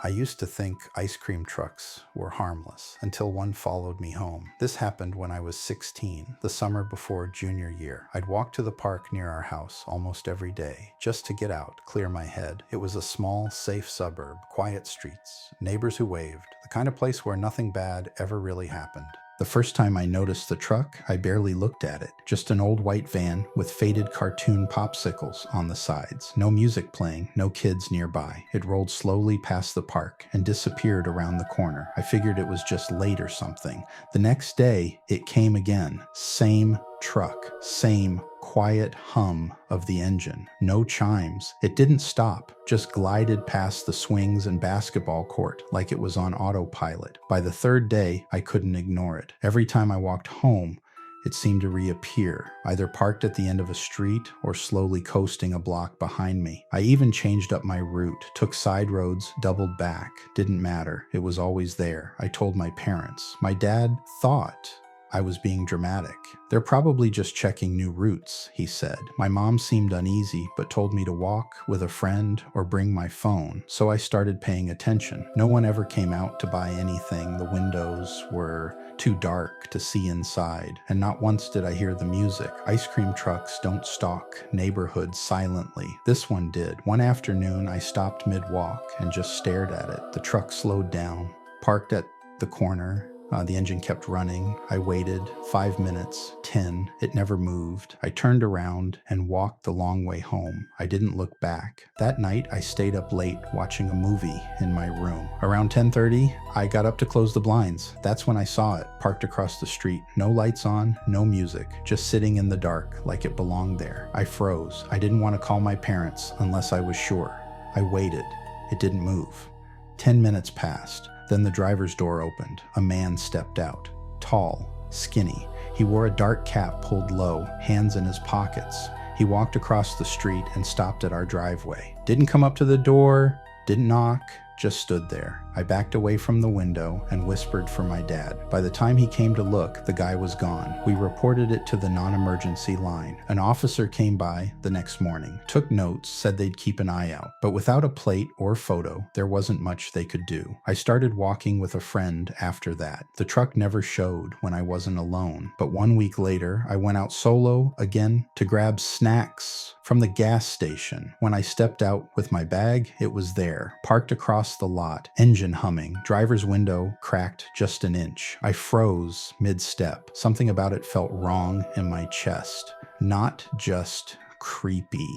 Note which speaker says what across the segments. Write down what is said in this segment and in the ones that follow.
Speaker 1: I used to think ice cream trucks were harmless until one followed me home. This happened when I was 16, the summer before junior year. I'd walk to the park near our house almost every day just to get out, clear my head. It was a small, safe suburb, quiet streets, neighbors who waved, the kind of place where nothing bad ever really happened. The first time I noticed the truck, I barely looked at it. Just an old white van with faded cartoon popsicles on the sides. No music playing, no kids nearby. It rolled slowly past the park and disappeared around the corner. I figured it was just late or something. The next day, it came again. Same truck, same quiet hum of the engine. No chimes. It didn't stop, just glided past the swings and basketball court like it was on autopilot. By the third day, I couldn't ignore it. Every time I walked home, it seemed to reappear, either parked at the end of a street or slowly coasting a block behind me. I even changed up my route, took side roads, doubled back. Didn't matter. It was always there. I told my parents. My dad thought I was being dramatic. They're probably just checking new routes, he said. My mom seemed uneasy, but told me to walk with a friend or bring my phone, so I started paying attention. No one ever came out to buy anything. The windows were too dark to see inside, and not once did I hear the music. Ice cream trucks don't stalk neighborhoods silently. This one did. One afternoon, I stopped mid-walk and just stared at it. The truck slowed down, parked at the corner. The engine kept running. I waited 5 minutes, 10. It never moved. I turned around and walked the long way home. I didn't look back. That night, I stayed up late watching a movie in my room. Around 10:30, I got up to close the blinds. That's when I saw it, parked across the street. No lights on, no music, just sitting in the dark like it belonged there. I froze. I didn't want to call my parents unless I was sure. I waited. It didn't move. 10 minutes passed. Then the driver's door opened. A man stepped out. Tall, skinny. He wore a dark cap pulled low, hands in his pockets. He walked across the street and stopped at our driveway. Didn't come up to the door, didn't knock, just stood there. I backed away from the window and whispered for my dad. By the time he came to look, the guy was gone. We reported it to the non-emergency line. An officer came by the next morning, took notes, said they'd keep an eye out. But without a plate or photo, there wasn't much they could do. I started walking with a friend after that. The truck never showed when I wasn't alone. But 1 week later, I went out solo again to grab snacks from the gas station. When I stepped out with my bag, it was there, parked across the lot, engine humming, driver's window cracked just an inch. I froze mid-step. Something about it felt wrong in my chest. Not just creepy,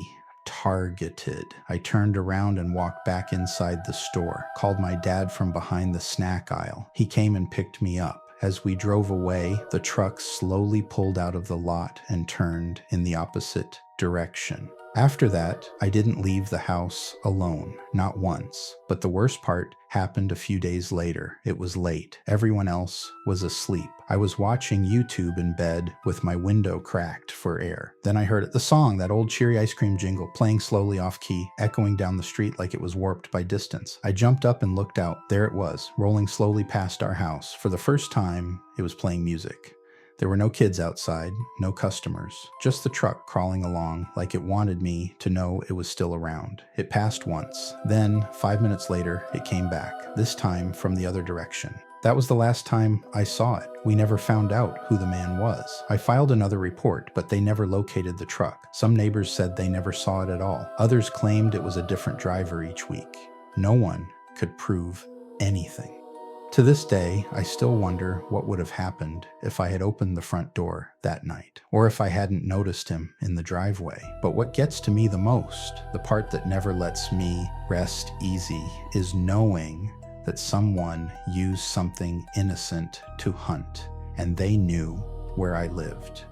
Speaker 1: targeted. I turned around and walked back inside the store, called my dad from behind the snack aisle. He came and picked me up. As we drove away, the truck slowly pulled out of the lot and turned in the opposite direction. After that, I didn't leave the house alone, not once. But the worst part happened a few days later. It was late. Everyone else was asleep. I was watching YouTube in bed with my window cracked for air. Then I heard the song, that old cheery ice cream jingle, playing slowly off key, echoing down the street like it was warped by distance. I jumped up and looked out. There it was, rolling slowly past our house. For the first time, it was playing music. There were no kids outside, no customers, just the truck crawling along like it wanted me to know it was still around. It passed once. Then, 5 minutes later, it came back, this time from the other direction. That was the last time I saw it. We never found out who the man was. I filed another report, but they never located the truck. Some neighbors said they never saw it at all. Others claimed it was a different driver each week. No one could prove anything. To this day, I still wonder what would have happened if I had opened the front door that night, or if I hadn't noticed him in the driveway. But what gets to me the most, the part that never lets me rest easy, is knowing that someone used something innocent to hunt, and they knew where I lived.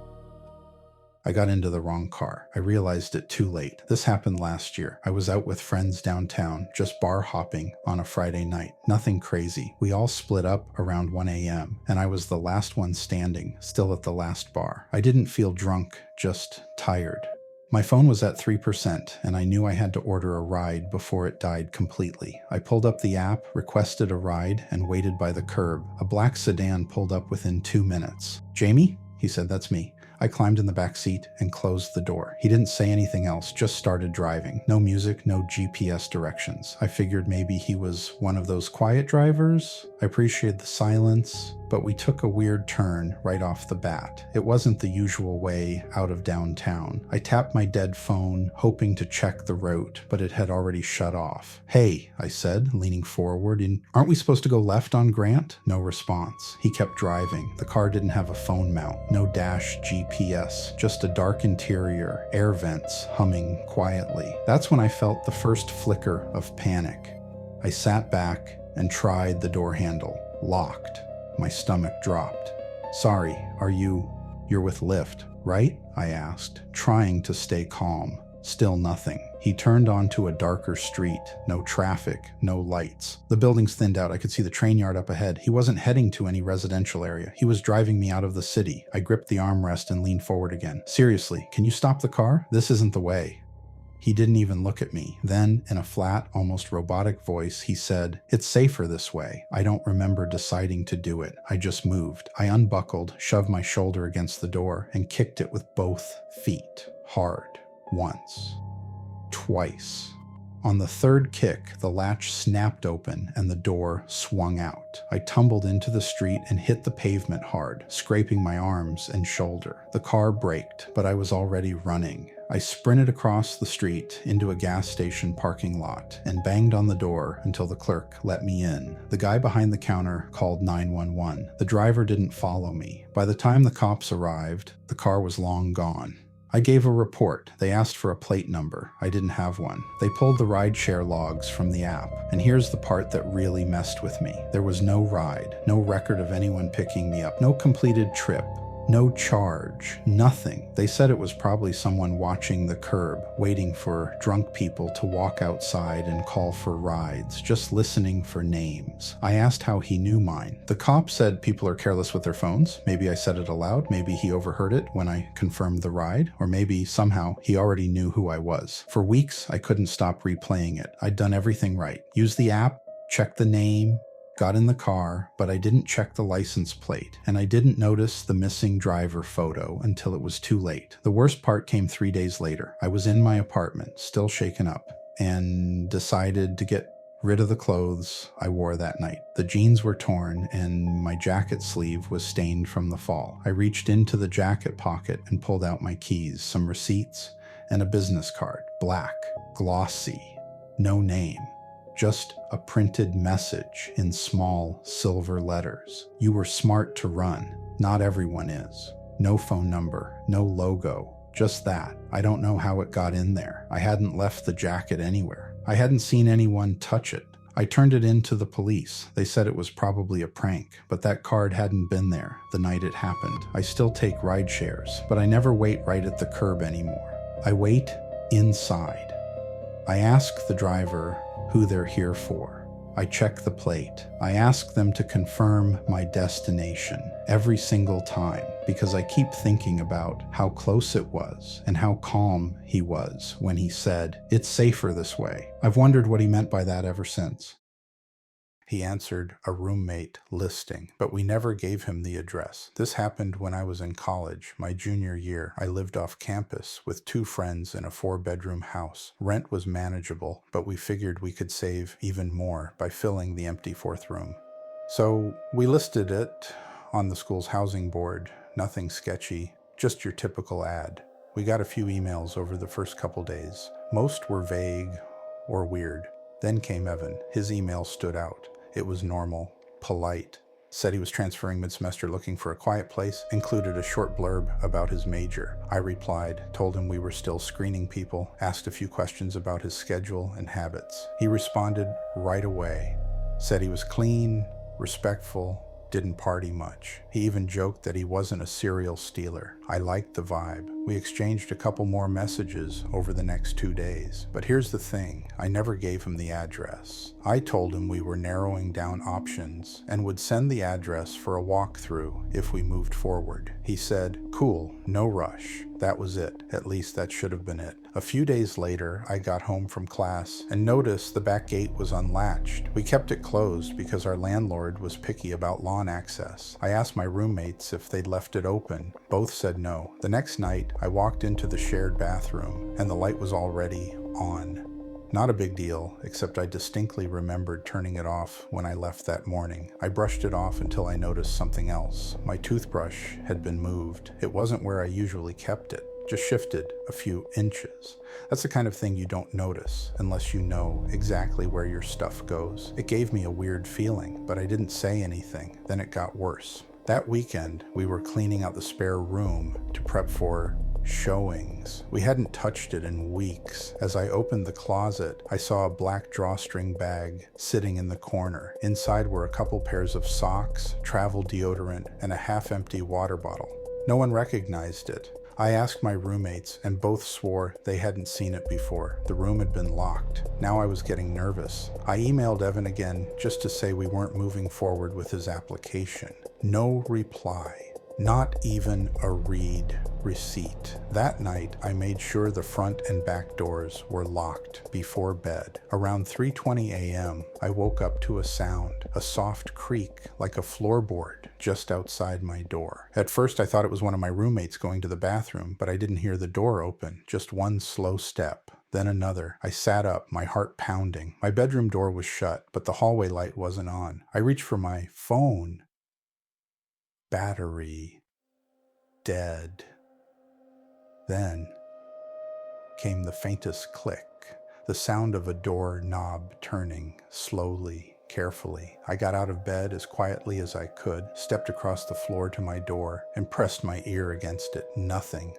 Speaker 1: I got into the wrong car. I realized it too late. This happened last year. I was out with friends downtown, just bar hopping on a Friday night. Nothing crazy. We all split up around 1 a.m., and I was the last one standing, still at the last bar. I didn't feel drunk, just tired. My phone was at 3%, and I knew I had to order a ride before it died completely. I pulled up the app, requested a ride, and waited by the curb. A black sedan pulled up within 2 minutes. "Jamie?" he said. "That's me. I climbed in the back seat and closed the door. He didn't say anything else, just started driving. No music, no GPS directions. I figured maybe he was one of those quiet drivers. I appreciated the silence, but we took a weird turn right off the bat. It wasn't the usual way out of downtown. I tapped my dead phone, hoping to check the route, but it had already shut off. "Hey," I said, leaning forward, "aren't we supposed to go left on Grant?" No response. He kept driving. The car didn't have a phone mount, no dash GPS, just a dark interior, air vents humming quietly. That's when I felt the first flicker of panic. I sat back and tried the door handle. Locked. My stomach dropped. "Sorry, you're with Lyft, right?" I asked, trying to stay calm. Still nothing. He turned onto a darker street. No traffic, no lights. The buildings thinned out. I could see the train yard up ahead. He wasn't heading to any residential area. He was driving me out of the city. I gripped the armrest and leaned forward again. "Seriously, can you stop the car? This isn't the way." He didn't even look at me. Then, in a flat, almost robotic voice, he said, "It's safer this way." I don't remember deciding to do it. I just moved. I unbuckled, shoved my shoulder against the door, and kicked it with both feet. Hard. Once. Twice. On the third kick, the latch snapped open and the door swung out. I tumbled into the street and hit the pavement hard, scraping my arms and shoulder. The car braked, but I was already running. I sprinted across the street into a gas station parking lot and banged on the door until the clerk let me in. The guy behind the counter called 911. The driver didn't follow me. By the time the cops arrived, the car was long gone. I gave a report. They asked for a plate number. I didn't have one. They pulled the rideshare logs from the app. And here's the part that really messed with me. There was no ride, no record of anyone picking me up, no completed trip. No charge, nothing. They said it was probably someone watching the curb, waiting for drunk people to walk outside and call for rides, just listening for names. I asked how he knew mine. The cop said people are careless with their phones. Maybe I said it aloud. Maybe he overheard it when I confirmed the ride. Or maybe somehow he already knew who I was. For weeks, I couldn't stop replaying it. I'd done everything right. Used the app, checked the name, got in the car, but I didn't check the license plate, and I didn't notice the missing driver photo until it was too late. The worst part came 3 days later. I was in my apartment, still shaken up, and decided to get rid of the clothes I wore that night. The jeans were torn, and my jacket sleeve was stained from the fall. I reached into the jacket pocket and pulled out my keys, some receipts, and a business card. Black, glossy, no name. Just a printed message in small silver letters. "You were smart to run. Not everyone is." No phone number, no logo, just that. I don't know how it got in there. I hadn't left the jacket anywhere. I hadn't seen anyone touch it. I turned it in to the police. They said it was probably a prank, but that card hadn't been there the night it happened. I still take ride shares, but I never wait right at the curb anymore. I wait inside. I ask the driver who they're here for. I check the plate. I ask them to confirm my destination every single time because I keep thinking about how close it was and how calm he was when he said, "It's safer this way." I've wondered what he meant by that ever since. He answered a roommate listing, but we never gave him the address. This happened when I was in college, my junior year. I lived off campus with 2 friends in a 4-bedroom house. Rent was manageable, but we figured we could save even more by filling the empty 4th room. So we listed it on the school's housing board. Nothing sketchy, just your typical ad. We got a few emails over the first couple days. Most were vague or weird. Then came Evan. His email stood out. It was normal, polite, said he was transferring mid-semester looking for a quiet place, included a short blurb about his major. I replied, told him we were still screening people, asked a few questions about his schedule and habits. He responded right away, said he was clean, respectful, didn't party much. He even joked that he wasn't a serial stealer. I liked the vibe. We exchanged a couple more messages over the next 2 days. But here's the thing, I never gave him the address. I told him we were narrowing down options and would send the address for a walkthrough if we moved forward. He said, "Cool, no rush." That was it. At least that should have been it. A few days later, I got home from class and noticed the back gate was unlatched. We kept it closed because our landlord was picky about lawn access. I asked my roommates if they'd left it open. Both said no. The next night, I walked into the shared bathroom and the light was already on. Not a big deal, except I distinctly remembered turning it off when I left that morning. I brushed it off until I noticed something else. My toothbrush had been moved. It wasn't where I usually kept it, just shifted a few inches. That's the kind of thing you don't notice unless you know exactly where your stuff goes. It gave me a weird feeling, but I didn't say anything. Then it got worse. That weekend, we were cleaning out the spare room to prep for showings. We hadn't touched it in weeks. As I opened the closet, I saw a black drawstring bag sitting in the corner. Inside were a couple pairs of socks, travel deodorant, and a half-empty water bottle. No one recognized it. I asked my roommates, and both swore they hadn't seen it before. The room had been locked. Now I was getting nervous. I emailed Evan again just to say we weren't moving forward with his application. No reply. Not even a read receipt. That night, I made sure the front and back doors were locked before bed. Around 3:20 a.m., I woke up to a sound, a soft creak like a floorboard just outside my door. At first, I thought it was one of my roommates going to the bathroom, but I didn't hear the door open, just one slow step. Then another. I sat up, my heart pounding. My bedroom door was shut, but the hallway light wasn't on. I reached for my phone. Battery dead. Then came the faintest click, the sound of a door knob turning slowly, carefully. I got out of bed as quietly as I could, stepped across the floor to my door, and pressed my ear against it. Nothing.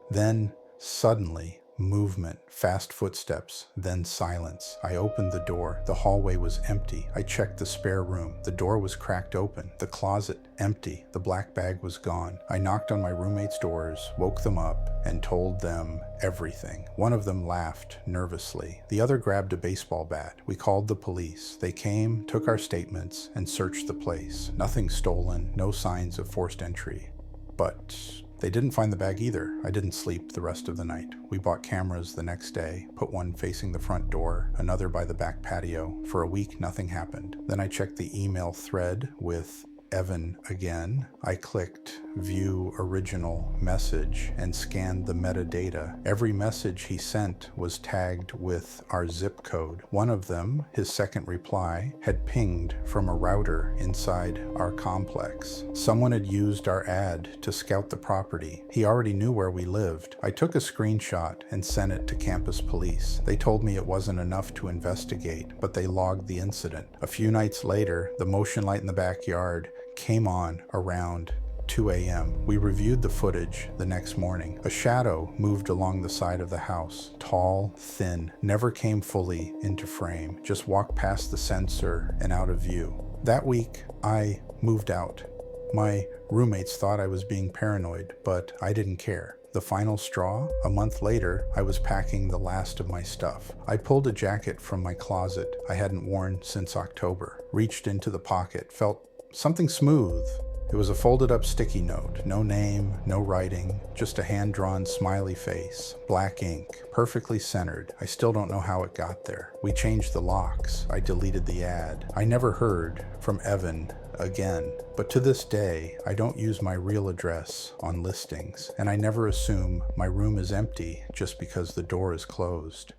Speaker 1: Then, suddenly, movement, fast footsteps, then silence. I opened the door. The hallway was empty. I checked the spare room. The door was cracked open. The closet empty. The black bag was gone. I knocked on my roommates' doors, woke them up, and told them everything. One of them laughed nervously. The other grabbed a baseball bat. We called the police. They came, took our statements, and searched the place. Nothing stolen, no signs of forced entry. But they didn't find the bag either. I didn't sleep the rest of the night. We bought cameras the next day, put one facing the front door, another by the back patio. For a week, nothing happened. Then I checked the email thread with Evan again. I clicked View Original Message and scanned the metadata. Every message he sent was tagged with our zip code. One of them, his second reply, had pinged from a router inside our complex. Someone had used our ad to scout the property. He already knew where we lived. I took a screenshot and sent it to campus police. They told me it wasn't enough to investigate, but they logged the incident. A few nights later, the motion light in the backyard came on around 2 a.m. We reviewed the footage the next morning. A shadow moved along the side of the house. Tall, thin, never came fully into frame, just walked past the sensor and out of view. That week, I moved out. My roommates thought I was being paranoid, but I didn't care. The final straw? A month later, I was packing the last of my stuff. I pulled a jacket from my closet I hadn't worn since October, reached into the pocket, felt something smooth. It was a folded up sticky note. No name, no writing, just a hand-drawn smiley face. Black ink, perfectly centered. I still don't know how it got there. We changed the locks. I deleted the ad. I never heard from Evan again. But to this day, I don't use my real address on listings, and I never assume my room is empty just because the door is closed.